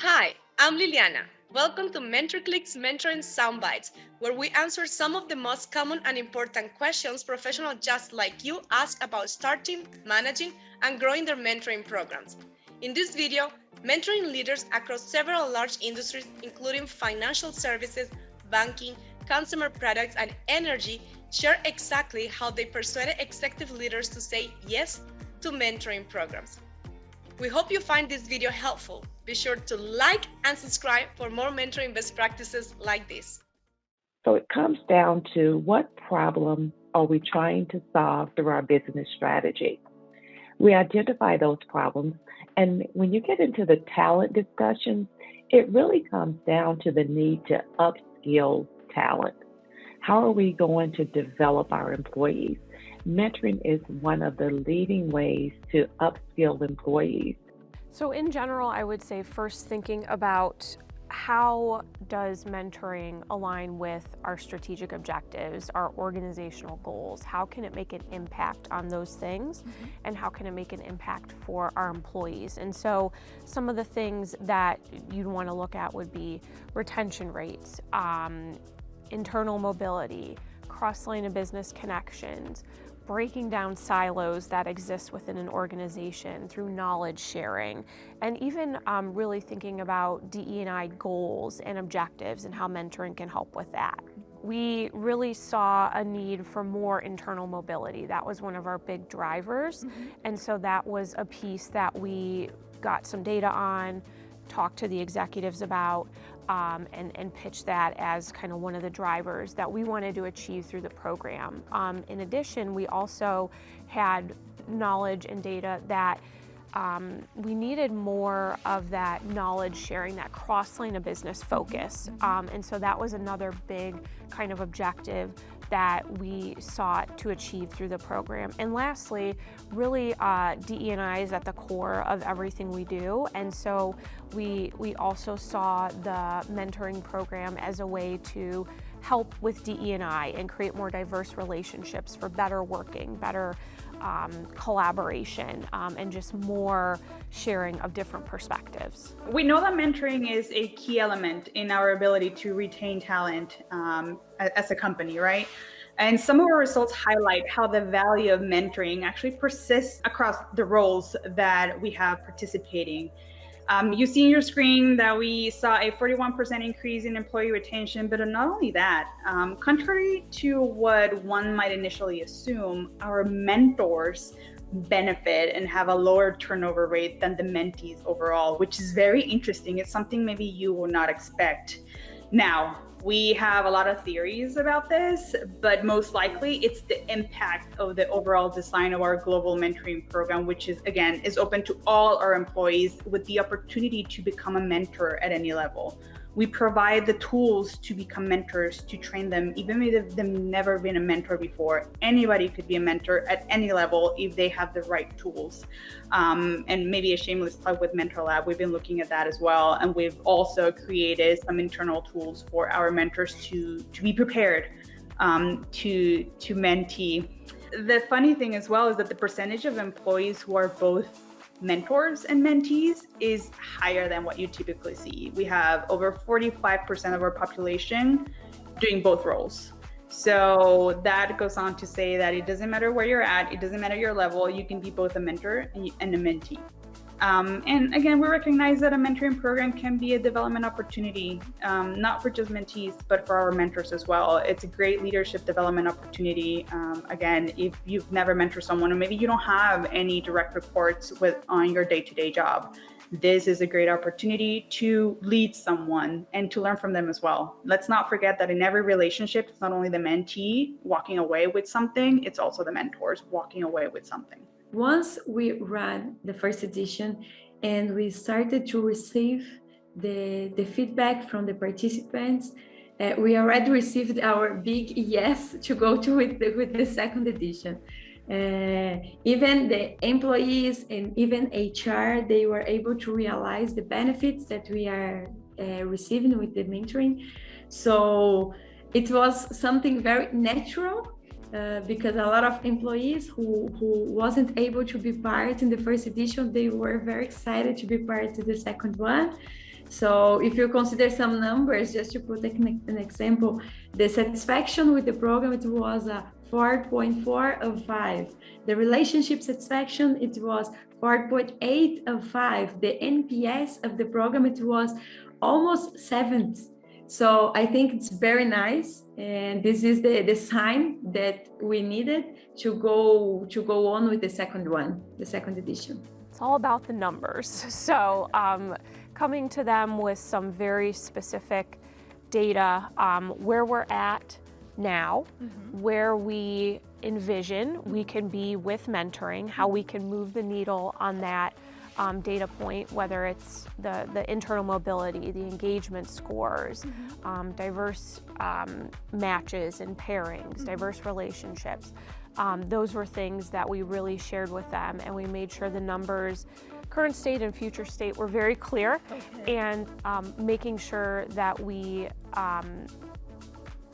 Hi, I'm Liliana. Welcome to MentorcliQ's Mentoring Soundbites, where we answer some of the most common and important questions professionals just like you ask about starting, managing, and growing their mentoring programs. In this video, mentoring leaders across several large industries, including financial services, banking, consumer products, and energy, share exactly how they persuaded executive leaders to say yes to mentoring programs. We hope you find this video helpful. Be sure to like and subscribe for more mentoring best practices like this. So it comes down to what problem are we trying to solve through our business strategy? We identify those problems, and when you get into the talent discussions, it really comes down to the need to upskill talent. How are we going to develop our employees? Mentoring is one of the leading ways to upskill employees. So in general, I would say first thinking about how does mentoring align with our strategic objectives, our organizational goals? How can it make an impact on those things? And how can it make an impact for our employees? And so some of the things that you'd want to look at would be retention rates, internal mobility, cross-line of business connections, breaking down silos that exist within an organization through knowledge sharing, and even really thinking about DE&I goals and objectives and how mentoring can help with that. We really saw a need for more internal mobility. That was one of our big drivers. And so that was a piece that we got some data on, talked to the executives about, and pitch that as kind of one of the drivers that we wanted to achieve through the program. In addition, we also had knowledge and data that we needed more of that knowledge sharing, that cross-line of business focus. And so that was another big kind of objective that we sought to achieve through the program. And lastly, really DE&I is at the core of everything we do. And so we also saw the mentoring program as a way to help with DE&I and create more diverse relationships for better working, better collaboration, and just more sharing of different perspectives. We know that mentoring is a key element in our ability to retain talent as a company, right? And some of our results highlight how the value of mentoring actually persists across the roles that we have participating. You see in your screen that we saw a 41% increase in employee retention, but not only that, contrary to what one might initially assume, our mentors benefit and have a lower turnover rate than the mentees overall, which is very interesting. It's something maybe you will not expect. Now, we have a lot of theories about this, but most likely it's the impact of the overall design of our global mentoring program, which is, again, is open to all our employees with the opportunity to become a mentor at any level. We provide the tools to become mentors, to train them, even if they've never been a mentor before. Anybody could be a mentor at any level if they have the right tools. And maybe a shameless plug with Mentor Lab, we've been looking at that as well. And we've also created some internal tools for our mentors to be prepared to mentee. The funny thing as well is that the percentage of employees who are both mentors and mentees is higher than what you typically see. We have over 45% of our population doing both roles. So that goes on to say that it doesn't matter where you're at, it doesn't matter your level, you can be both a mentor and a mentee. And again, we recognize that a mentoring program can be a development opportunity, not for just mentees, but for our mentors as well. It's a great leadership development opportunity. Again, if you've never mentored someone, or maybe you don't have any direct reports on your day-to-day job, this is a great opportunity to lead someone and to learn from them as well. Let's not forget that in every relationship, it's not only the mentee walking away with something, it's also the mentors walking away with something. Once we ran the first edition and we started to receive the feedback from the participants, we already received our big yes to go to with the second edition. Even the employees and even HR, they were able to realize the benefits that we are receiving with the mentoring. So it was something very natural. Because a lot of employees who wasn't able to be part in the first edition, they were very excited to be part of the second one. So if you consider some numbers, just to put an example, the satisfaction with the program, it was a 4.4 of 5. The relationship satisfaction, it was 4.8 of 5. The NPS of the program, it was almost 7. So I think it's very nice, and this is the sign that we needed to go on with the second edition. It's all about the numbers. So coming to them with some very specific data, where we're at now, where we envision we can be with mentoring, how we can move the needle on that data point, whether it's the internal mobility, the engagement scores, diverse matches and pairings, diverse relationships. Those were things that we really shared with them, and we made sure the numbers, current state and future state, were very clear, and making sure that we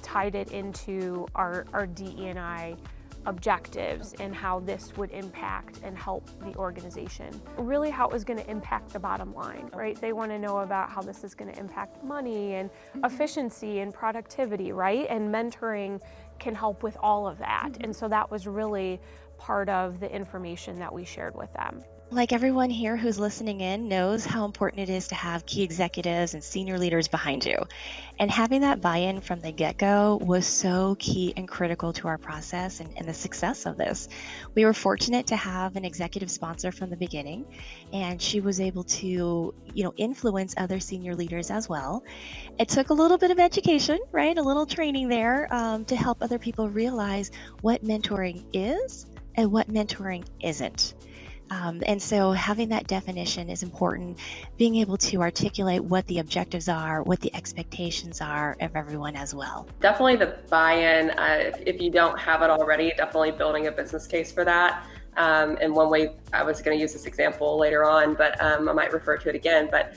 tied it into our DE&I objectives and how this would impact and help the organization. Really how it was going to impact the bottom line, right? They want to know about how this is going to impact money and efficiency and productivity, right? And mentoring can help with all of that. And so that was really part of the information that we shared with them. Like everyone here who's listening in knows how important it is to have key executives and senior leaders behind you. And having that buy-in from the get-go was so key and critical to our process and the success of this. We were fortunate to have an executive sponsor from the beginning, and she was able to, influence other senior leaders as well. It took a little bit of education, right? A little training there to help other people realize what mentoring is and what mentoring isn't. And so having that definition is important, being able to articulate what the objectives are, what the expectations are of everyone as well. Definitely the buy-in, if you don't have it already, definitely building a business case for that. And one way, I was going to use this example later on, but I might refer to it again, but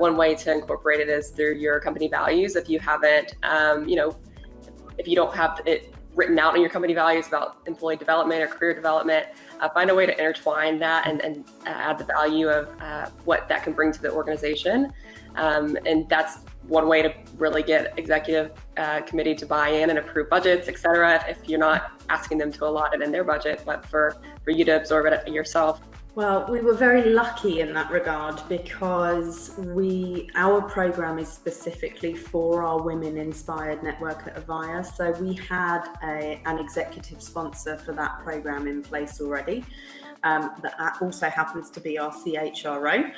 one way to incorporate it is through your company values. If you haven't, if you don't have it written out in your company values about employee development or career development, find a way to intertwine that and add the value of what that can bring to the organization. And that's one way to really get executive committee to buy in and approve budgets, et cetera, if you're not asking them to allot it in their budget, but for you to absorb it yourself. Well, we were very lucky in that regard because our program is specifically for our women-inspired network at Avaya. So we had an executive sponsor for that program in place already. That also happens to be our CHRO.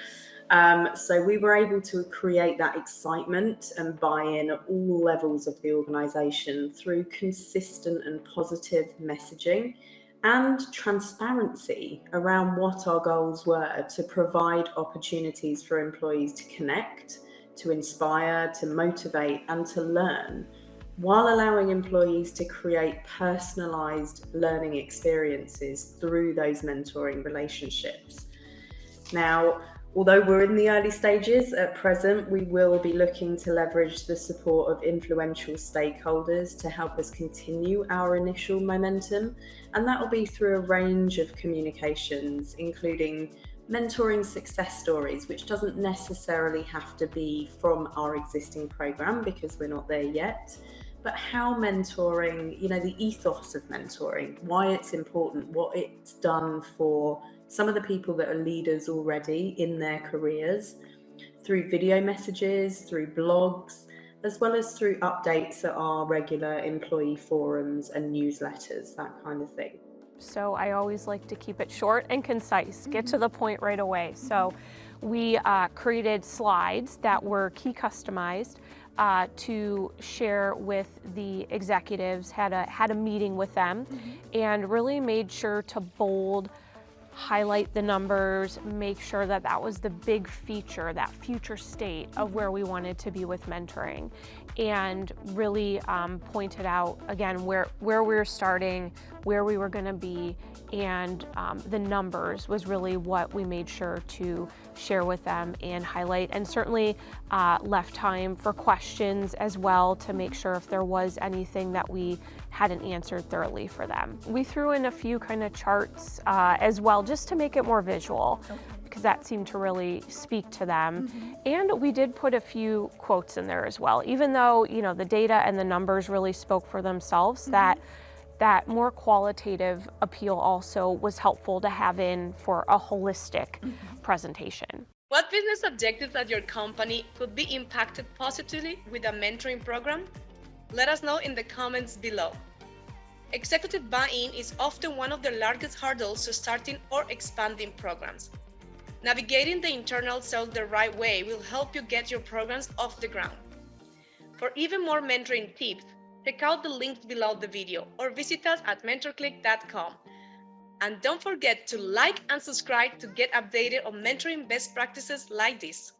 So we were able to create that excitement and buy-in at all levels of the organization through consistent and positive messaging and transparency around what our goals were to provide opportunities for employees to connect, to inspire, to motivate, and to learn, while allowing employees to create personalized learning experiences through those mentoring relationships. Now, although we're in the early stages at present, we will be looking to leverage the support of influential stakeholders to help us continue our initial momentum. And that will be through a range of communications, including mentoring success stories, which doesn't necessarily have to be from our existing program because we're not there yet, but how mentoring, the ethos of mentoring, why it's important, what it's done for some of the people that are leaders already in their careers, through video messages, through blogs, as well as through updates at our regular employee forums and newsletters, that kind of thing. So I always like to keep it short and concise, get to the point right away. So we created slides that were key customized to share with the executives, had a meeting with them, and really made sure to bold, highlight the numbers, make sure that that was the big feature, that future state of where we wanted to be with mentoring, and really pointed out again where we were starting, where we were going to be, and the numbers was really what we made sure to share with them and highlight, and certainly left time for questions as well to make sure if there was anything that we hadn't answered thoroughly for them. We threw in a few kind of charts as well just to make it more visual. because that seemed to really speak to them. And we did put a few quotes in there as well, even though, you know, the data and the numbers really spoke for themselves, that more qualitative appeal also was helpful to have in for a holistic presentation. What business objectives at your company could be impacted positively with a mentoring program? Let us know in the comments below. Executive buy-in is often one of the largest hurdles to starting or expanding programs. Navigating the internal sales the right way will help you get your programs off the ground. For even more mentoring tips, check out the links below the video or visit us at MentorcliQ.com. And don't forget to like and subscribe to get updated on mentoring best practices like this.